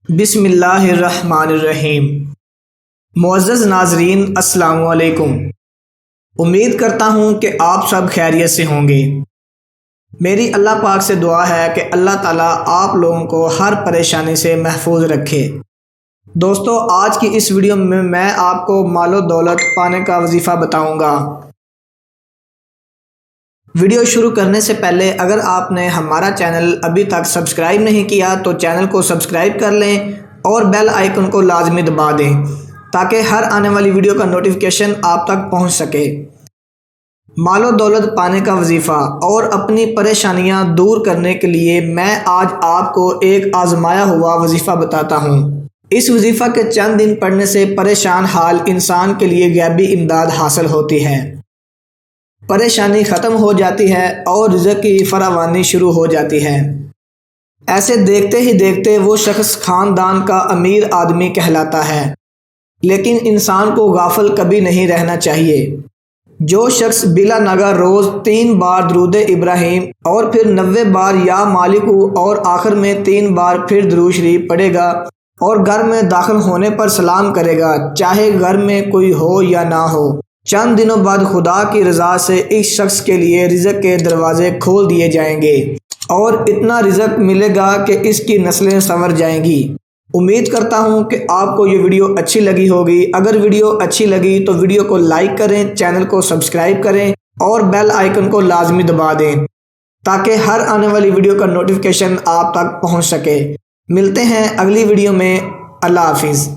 بسم اللہ الرحمن الرحیم۔ معزز ناظرین السلام علیکم۔ امید کرتا ہوں کہ آپ سب خیریت سے ہوں گے۔ میری اللہ پاک سے دعا ہے کہ اللہ تعالیٰ آپ لوگوں کو ہر پریشانی سے محفوظ رکھے۔ دوستو، آج کی اس ویڈیو میں آپ کو مال و دولت پانے کا وظیفہ بتاؤں گا۔ ویڈیو شروع کرنے سے پہلے اگر آپ نے ہمارا چینل ابھی تک سبسکرائب نہیں کیا تو چینل کو سبسکرائب کر لیں اور بیل آئیکن کو لازمی دبا دیں تاکہ ہر آنے والی ویڈیو کا نوٹیفیکیشن آپ تک پہنچ سکے۔ مال و دولت پانے کا وظیفہ اور اپنی پریشانیاں دور کرنے کے لیے میں آج آپ کو ایک آزمایا ہوا وظیفہ بتاتا ہوں۔ اس وظیفہ کے چند دن پڑھنے سے پریشان حال انسان کے لیے غیبی امداد حاصل ہوتی ہے، پریشانی ختم ہو جاتی ہے اور رزق کی فراوانی شروع ہو جاتی ہے۔ ایسے دیکھتے ہی دیکھتے وہ شخص خاندان کا امیر آدمی کہلاتا ہے۔ لیکن انسان کو غافل کبھی نہیں رہنا چاہیے۔ جو شخص بلا ناگہ روز 3 بار درود ابراہیم اور پھر 90 بار یا مالک اور آخر میں 3 بار پھر درود شریف پڑھے گا اور گھر میں داخل ہونے پر سلام کرے گا، چاہے گھر میں کوئی ہو یا نہ ہو، چند دنوں بعد خدا کی رضا سے اس شخص کے لیے رزق کے دروازے کھول دیے جائیں گے اور اتنا رزق ملے گا کہ اس کی نسلیں سنور جائیں گی۔ امید کرتا ہوں کہ آپ کو یہ ویڈیو اچھی لگی ہوگی۔ اگر ویڈیو اچھی لگی تو ویڈیو کو لائک کریں، چینل کو سبسکرائب کریں اور بیل آئیکن کو لازمی دبا دیں تاکہ ہر آنے والی ویڈیو کا نوٹیفیکیشن آپ تک پہنچ سکے۔ ملتے ہیں اگلی ویڈیو میں۔ اللہ حافظ۔